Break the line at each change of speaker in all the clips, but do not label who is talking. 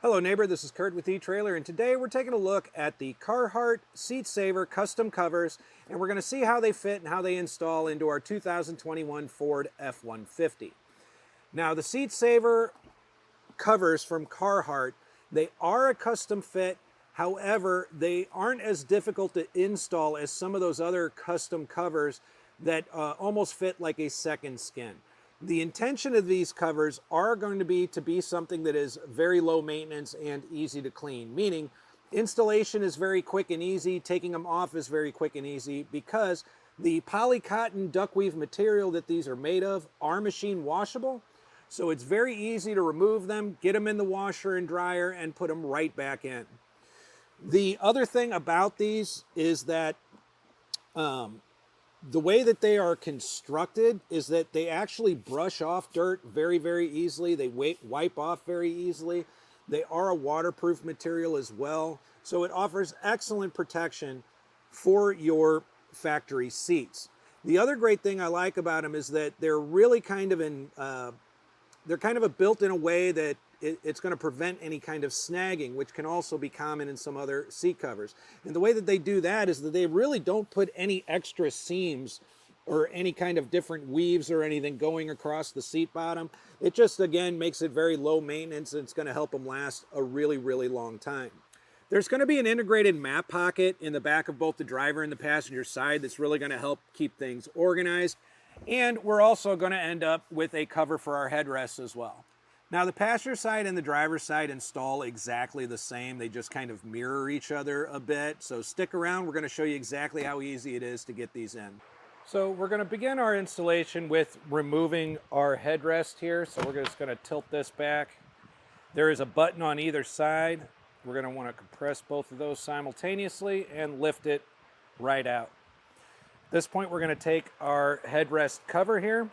Hello neighbor, this is Curt with eTrailer, and today we're taking a look at the Carhartt SeatSaver custom covers, and we're going to see how they fit and how they install into our 2021 Ford F-150. Now the SeatSaver covers from Carhartt, they are a custom fit. However, they aren't as difficult to install as some of those other custom covers that almost fit like a second skin. The intention of these covers are going to be something that is very low maintenance and easy to clean, meaning installation is very quick and easy, taking them off is very quick and easy because the polycotton duckweave material that these are made of are machine washable. So it's very easy to remove them, get them in the washer and dryer, and put them right back in. The other thing about these is that the way that they are constructed is that they actually brush off dirt very, very easily. They wipe off very easily. They are a waterproof material as well. So it offers excellent protection for your factory seats. The other great thing I like about them is that they're really kind of built in a way that it's going to prevent any kind of snagging, which can also be common in some other seat covers. And the way that they do that is that they really don't put any extra seams or any kind of different weaves or anything going across the seat bottom. It just, again, makes it very low maintenance, and it's going to help them last a really, really long time. There's going to be an integrated map pocket in the back of both the driver and the passenger side that's really going to help keep things organized. And we're also going to end up with a cover for our headrests as well. Now the passenger side and the driver's side install exactly the same. They just kind of mirror each other a bit. So stick around. We're going to show you exactly how easy it is to get these in. So we're going to begin our installation with removing our headrest here. So we're just going to tilt this back. There is a button on either side. We're going to want to compress both of those simultaneously and lift it right out. At this point, we're going to take our headrest cover here,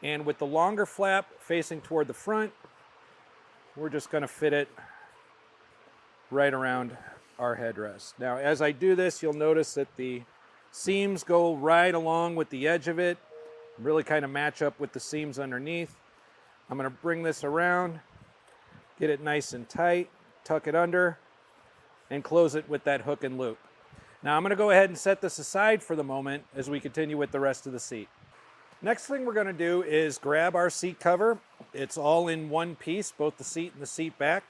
and with the longer flap facing toward the front, we're just going to fit it right around our headrest. Now, as I do this, you'll notice that the seams go right along with the edge of it, really kind of match up with the seams underneath. I'm going to bring this around, get it nice and tight, tuck it under, and close it with that hook and loop. Now I'm going to go ahead and set this aside for the moment as we continue with the rest of the seat. Next thing we're going to do is grab our seat cover. It's all in one piece, both the seat and the seat back.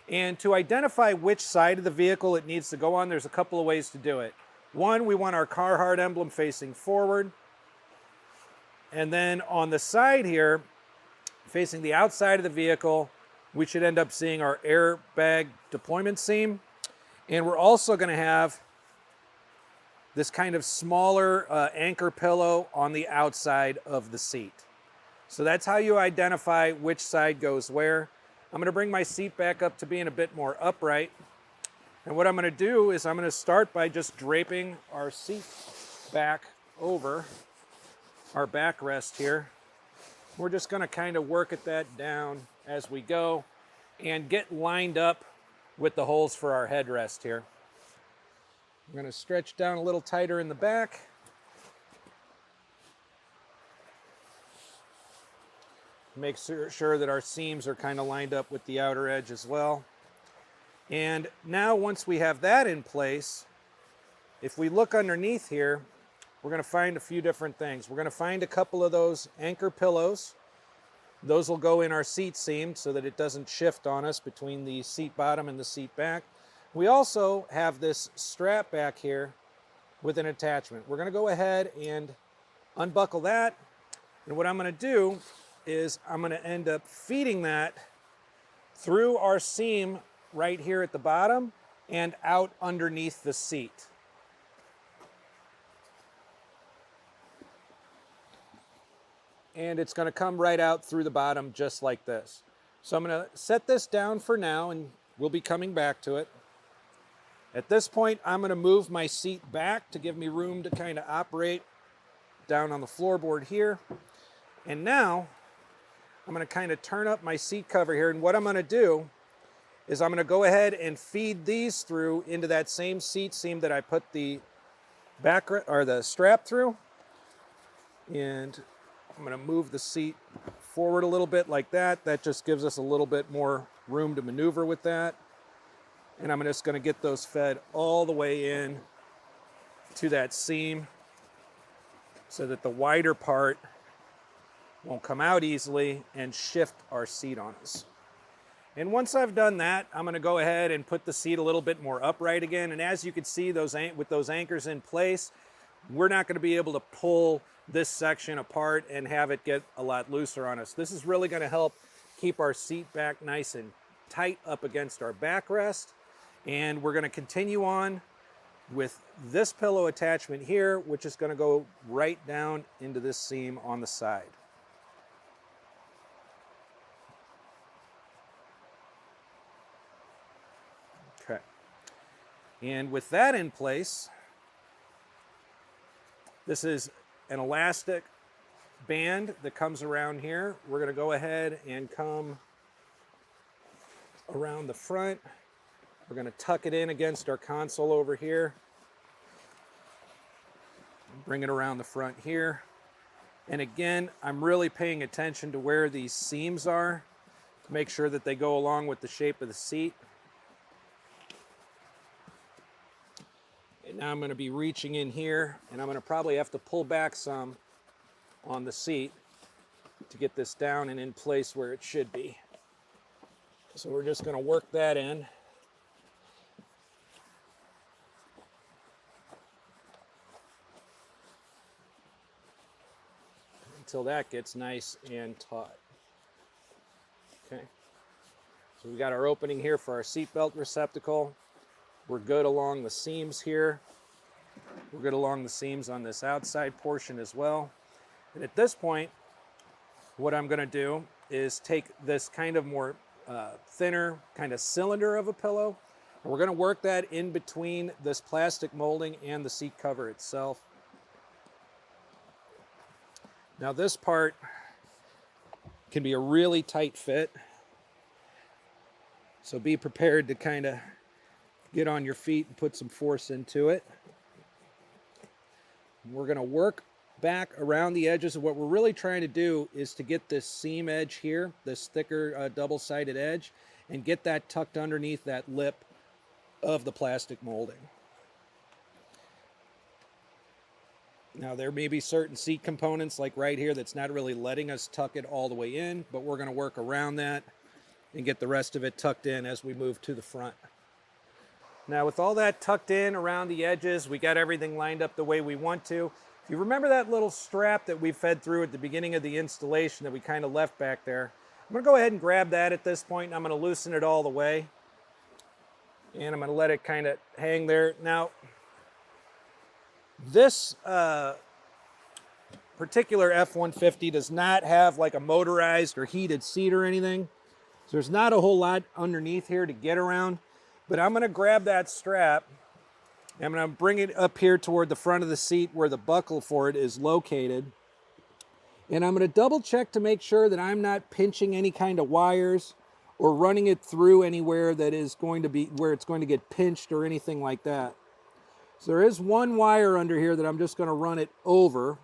And to identify which side of the vehicle it needs to go on, there's a couple of ways to do it. One, we want our Carhartt emblem facing forward. And then on the side here, facing the outside of the vehicle, we should end up seeing our airbag deployment seam. And we're also going to have this kind of smaller anchor pillow on the outside of the seat. So that's how you identify which side goes where. I'm going to bring my seat back up to being a bit more upright. And what I'm going to do is I'm going to start by just draping our seat back over our backrest here. We're just going to kind of work at that down as we go and get lined up with the holes for our headrest here. I'm going to stretch down a little tighter in the back. Make sure that our seams are kind of lined up with the outer edge as well. And now once we have that in place, if we look underneath here, we're going to find a few different things. We're going to find a couple of those anchor pillows. Those will go in our seat seam so that it doesn't shift on us between the seat bottom and the seat back. We also have this strap back here with an attachment. We're going to go ahead and unbuckle that. And what I'm going to do is I'm going to end up feeding that through our seam right here at the bottom and out underneath the seat. And it's going to come right out through the bottom just like this. So I'm going to set this down for now, and we'll be coming back to it. At this point, I'm going to move my seat back to give me room to kind of operate down on the floorboard here. And now, I'm going to kind of turn up my seat cover here. And what I'm going to do is I'm going to go ahead and feed these through into that same seat seam that I put the back or the strap through. And I'm going to move the seat forward a little bit like that. That just gives us a little bit more room to maneuver with that. And I'm just going to get those fed all the way in to that seam so that the wider part won't come out easily and shift our seat on us. And once I've done that, I'm going to go ahead and put the seat a little bit more upright again. And as you can see, with those anchors in place, we're not going to be able to pull this section apart and have it get a lot looser on us. This is really going to help keep our seat back nice and tight up against our backrest. And we're going to continue on with this pillow attachment here, which is going to go right down into this seam on the side. Okay. And with that in place, this is an elastic band that comes around here. We're going to go ahead and come around the front. We're going to tuck it in against our console over here. Bring it around the front here. And again, I'm really paying attention to where these seams are to make sure that they go along with the shape of the seat. And now I'm going to be reaching in here, and I'm going to probably have to pull back some on the seat to get this down and in place where it should be. So we're just going to work that in. Until that gets nice and taut. Okay. So we got our opening here for our seatbelt receptacle. We're good along the seams here. We're good along the seams on this outside portion as well. And at this point, what I'm going to do is take this kind of more thinner kind of cylinder of a pillow, and we're going to work that in between this plastic molding and the seat cover itself. Now this part can be a really tight fit, so be prepared to kind of get on your feet and put some force into it. We're going to work back around the edges. What we're really trying to do is to get this seam edge here, this thicker double-sided edge, and get that tucked underneath that lip of the plastic molding. Now there may be certain seat components like right here that's not really letting us tuck it all the way in, but we're going to work around that and get the rest of it tucked in as we move to the front. Now with all that tucked in around the edges, we got everything lined up the way we want to. If you remember that little strap that we fed through at the beginning of the installation that we kind of left back there, I'm going to go ahead and grab that at this point, and I'm going to loosen it all the way. And I'm going to let it kind of hang there. Now, this particular F-150 does not have like a motorized or heated seat or anything. So there's not a whole lot underneath here to get around. But I'm going to grab that strap, and I'm going to bring it up here toward the front of the seat where the buckle for it is located. And I'm going to double check to make sure that I'm not pinching any kind of wires or running it through anywhere that is going to be where it's going to get pinched or anything like that. So there is one wire under here that I'm just going to run it over.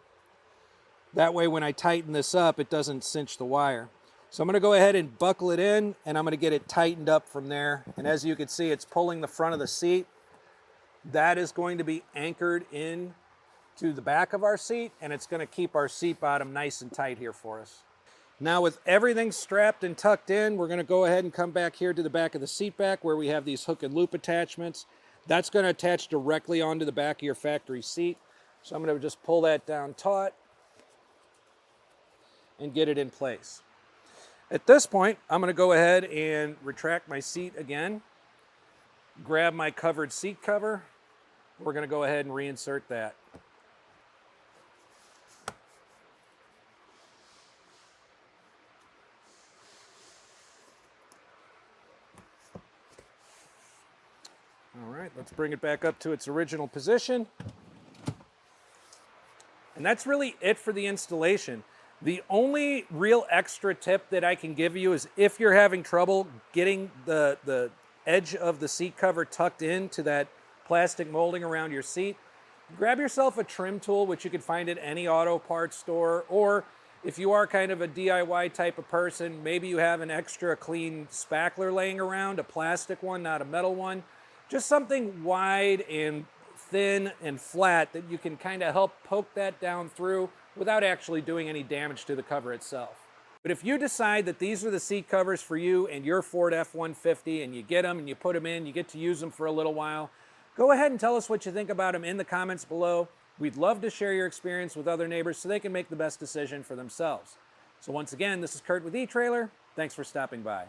That way when I tighten this up, it doesn't cinch the wire. So I'm going to go ahead and buckle it in, and I'm going to get it tightened up from there. And as you can see, it's pulling the front of the seat. That is going to be anchored in to the back of our seat, and it's going to keep our seat bottom nice and tight here for us. Now with everything strapped and tucked in, we're going to go ahead and come back here to the back of the seat back where we have these hook and loop attachments. That's going to attach directly onto the back of your factory seat. So I'm going to just pull that down taut and get it in place. At this point, I'm going to go ahead and retract my seat again, grab my covered seat cover. We're going to go ahead and reinsert that. All right, let's bring it back up to its original position. And that's really it for the installation. The only real extra tip that I can give you is if you're having trouble getting the edge of the seat cover tucked into that plastic molding around your seat, grab yourself a trim tool, which you can find at any auto parts store, or If you are kind of a DIY type of person, maybe you have an extra clean spackler laying around, a plastic one, not a metal one. Just something wide and thin and flat that you can kind of help poke that down through without actually doing any damage to the cover itself. But if you decide that these are the seat covers for you and your Ford F-150 and you get them and you put them in, you get to use them for a little while, go ahead and tell us what you think about them in the comments below. We'd love to share your experience with other neighbors so they can make the best decision for themselves. So once again, this is Curt with eTrailer. Thanks for stopping by.